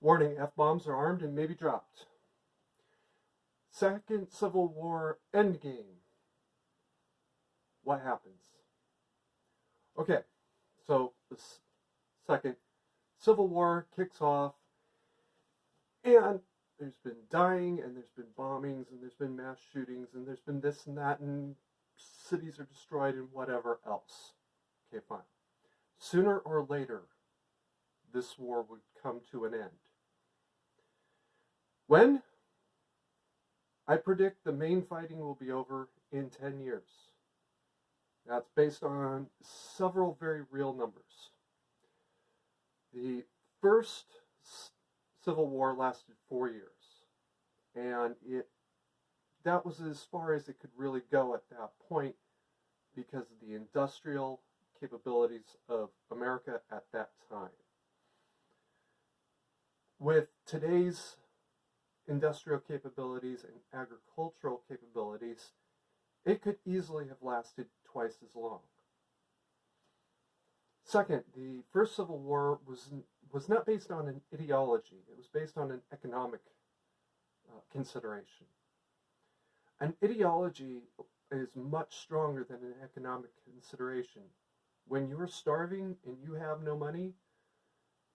Warning, F-bombs are armed and may be dropped. Second Civil War Endgame. What happens? Okay, so the second Civil War kicks off, and there's been dying, and there's been bombings, and there's been mass shootings, and there's been this and that, and cities are destroyed, and whatever else. Okay, fine. Sooner or later, this war would come to an end. When? I predict the main fighting will be over in 10 years. That's based on several very real numbers. The first Civil War lasted 4 years, and that was as far as it could really go at that point because of the industrial capabilities of America at that time. With today's industrial capabilities and agricultural capabilities, it could easily have lasted twice as long. Second, the first Civil War was not based on an ideology. It was based on an economic consideration. An ideology is much stronger than an economic consideration. When you're starving and you have no money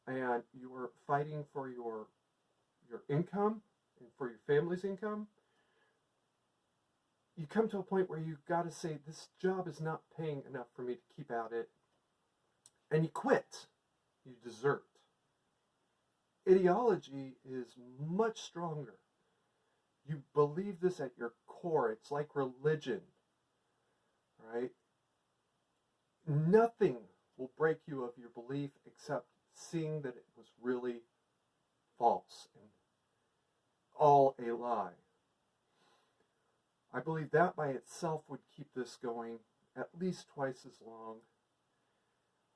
and you're fighting for your income and for your family's income, you come to a point where you've got to say, this job is not paying enough for me to keep at it, and you quit. You desert. Ideology is much stronger. You believe this at your core. It's like religion, right? Nothing will break you of your belief except seeing that it was really false and all a lie. I believe that by itself would keep this going at least twice as long.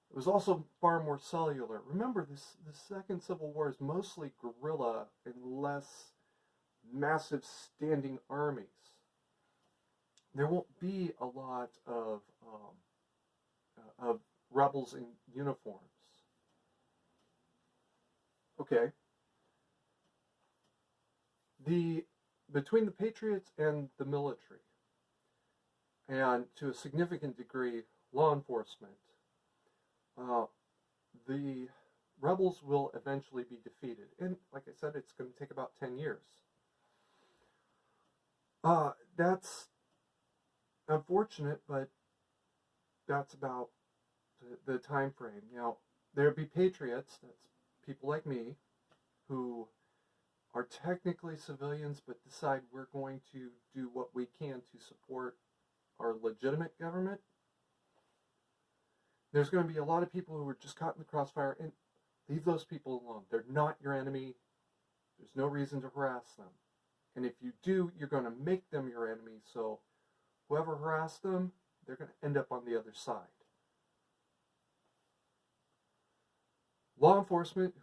It was also far more cellular. Remember, the Second Civil War is mostly guerrilla and less massive standing armies. There won't be a lot of rebels in uniforms. Okay. Between the Patriots and the military, and to a significant degree, law enforcement, the rebels will eventually be defeated. And like I said, it's going to take about 10 years. That's unfortunate, but that's about the time frame. Now, there'd be patriots, that's people like me, who are technically civilians but decide we're going to do what we can to support our legitimate government. There's going to be a lot of people who are just caught in the crossfire, and leave those people alone. They're not your enemy. There's no reason to harass them. And if you do, you're going to make them your enemy, so whoever harassed them, they're going to end up on the other side. Law enforcement,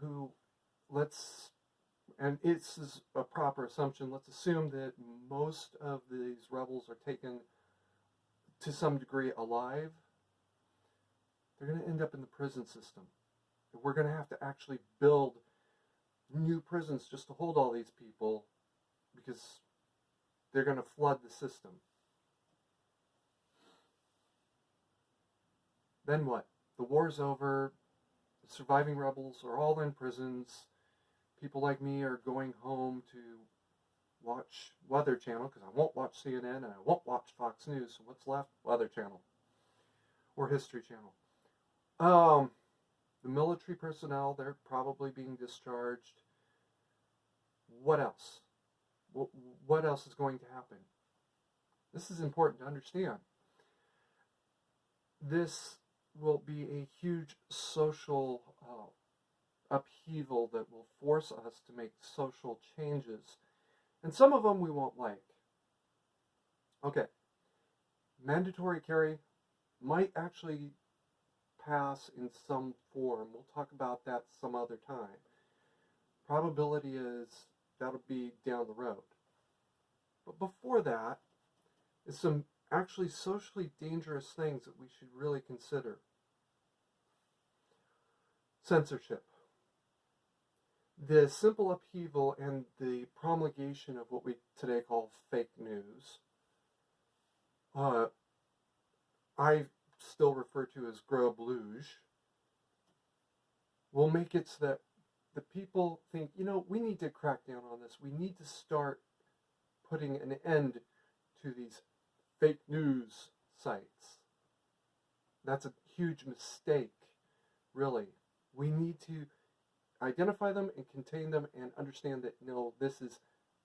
and this is a proper assumption, let's assume that most of these rebels are taken to some degree alive. They're going to end up in the prison system. We're going to have to actually build new prisons just to hold all these people because they're going to flood the system. Then what? The war's over. The surviving rebels are all in prisons. People like me are going home to watch Weather Channel because I won't watch CNN and I won't watch Fox News. So what's left? Weather Channel or History Channel. The military personnel, they're probably being discharged. What else? What else is going to happen? This is important to understand. This will be a huge social upheaval that will force us to make social changes. And some of them we won't like. Okay. Mandatory carry might actually pass in some form. We'll talk about that some other time. Probability is that'll be down the road. But before that is some actually socially dangerous things that we should really consider. Censorship. the simple upheaval and the promulgation of what we today call fake news, uh, I still refer to as groblouge, will make it so that the people think, we need to crack down on this. We need to start putting an end to these fake news sites. That's a huge mistake, really. We need to identify them and contain them and understand that, no, this is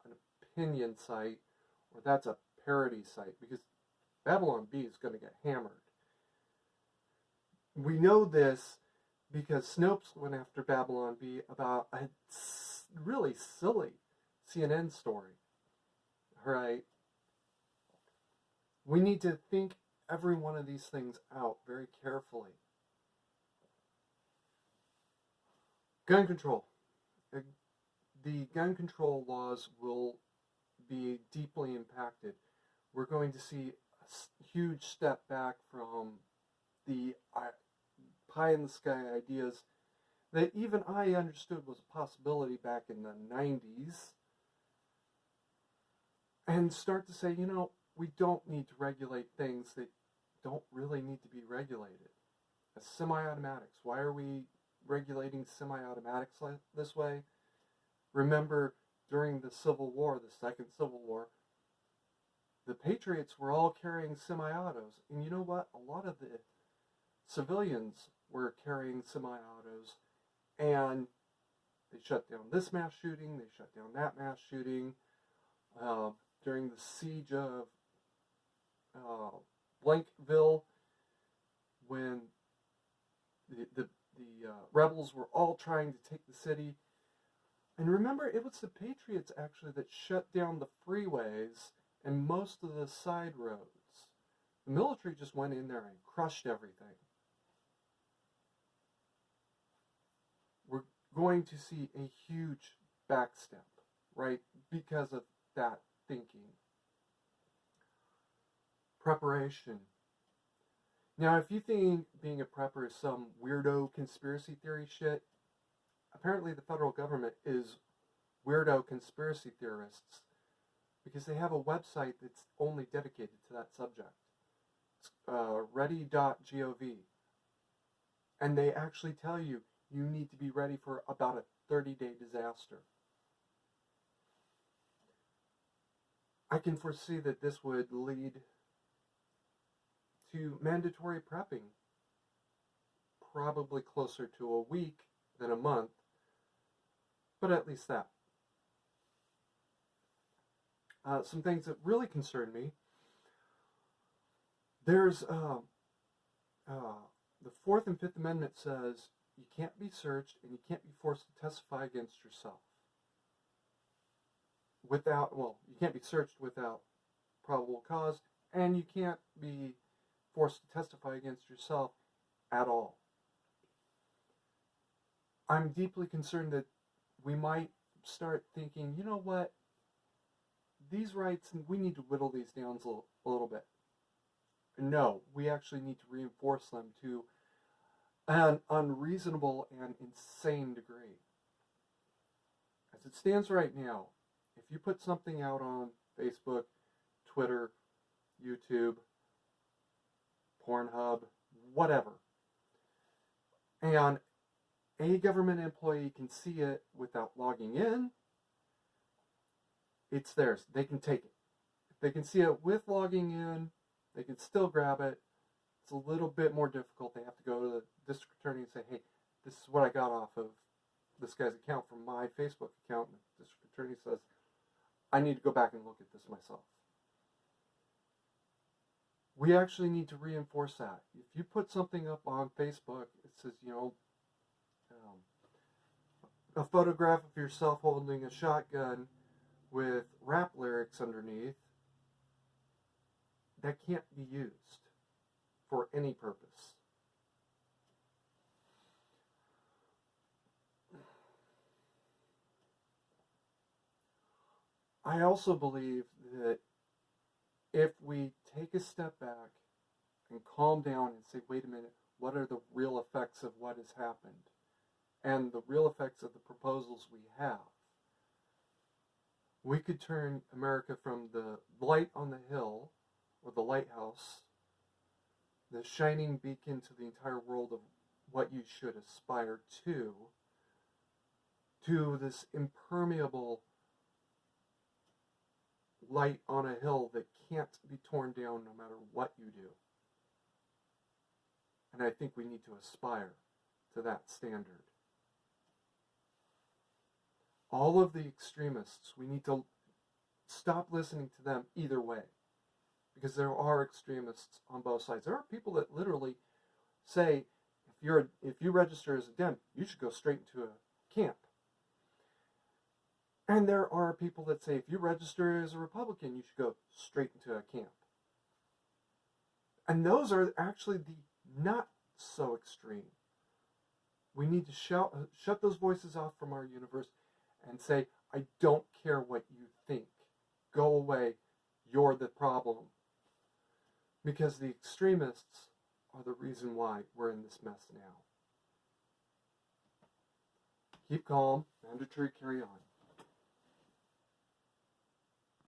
an opinion site or that's a parody site, because Babylon Bee is going to get hammered. We know this because Snopes went after Babylon Bee about a really silly CNN story, right? We need to think every one of these things out very carefully. Gun control. The gun control laws will be deeply impacted. We're going to see a huge step back from the pie in the sky ideas that even I understood was a possibility back in the 90s, and start to say, we don't need to regulate things that don't really need to be regulated. As semi-automatics, why are we regulating semi-automatics this way? Remember, during the Civil War, the Second Civil War, the Patriots were all carrying semi-autos. And you know what? A lot of the civilians were carrying semi-autos, and they shut down this mass shooting, they shut down that mass shooting. During the siege of Blankville, when the rebels were all trying to take the city. And remember, it was the Patriots actually that shut down the freeways and most of the side roads. The military just went in there and crushed everything. We're going to see a huge backstep, right, because of that thinking. Preparation. Now, if you think being a prepper is some weirdo conspiracy theory shit, apparently the federal government is weirdo conspiracy theorists, because they have a website that's only dedicated to that subject. It's ready.gov. And they actually tell you need to be ready for about a 30-day disaster. I can foresee that this would lead to mandatory prepping, probably closer to a week than a month, but at least that. Some things that really concern me. There's the Fourth and Fifth Amendment says you can't be searched and you can't be forced to testify against yourself. You can't be searched without probable cause, and you can't be forced to testify against yourself at all. I'm deeply concerned that we might start thinking, you know what, these rights, we need to whittle these down a little bit. No, we actually need to reinforce them to an unreasonable and insane degree. As it stands right now, if you put something out on Facebook, Twitter, YouTube, Pornhub, whatever, and a government employee can see it without logging in, it's theirs. They can take it. If they can see it with logging in, they can still grab it. It's a little bit more difficult. They have to go to the district attorney and say, hey, this is what I got off of this guy's account from my Facebook account. And the district attorney says, I need to go back and look at this myself. We actually need to reinforce that. If you put something up on Facebook, it says, a photograph of yourself holding a shotgun with rap lyrics underneath, that can't be used for any purpose. I also believe that if we take a step back and calm down and say, wait a minute, what are the real effects of what has happened? and the real effects of the proposals we have, we could turn America from the light on the hill, or the lighthouse, the shining beacon to the entire world of what you should aspire to this impermeable light on a hill that can't be torn down no matter what you do. And I think we need to aspire to that standard. All of the extremists, we need to stop listening to them either way. Because there are extremists on both sides. There are people that literally say, if you register as a Dem, you should go straight into a camp. And there are people that say, if you register as a Republican, you should go straight into a camp. And those are actually the not so extreme. We need to shut those voices off from our universe and say, I don't care what you think. Go away. You're the problem. Because the extremists are the reason why we're in this mess now. Keep calm. Mandatory, carry on.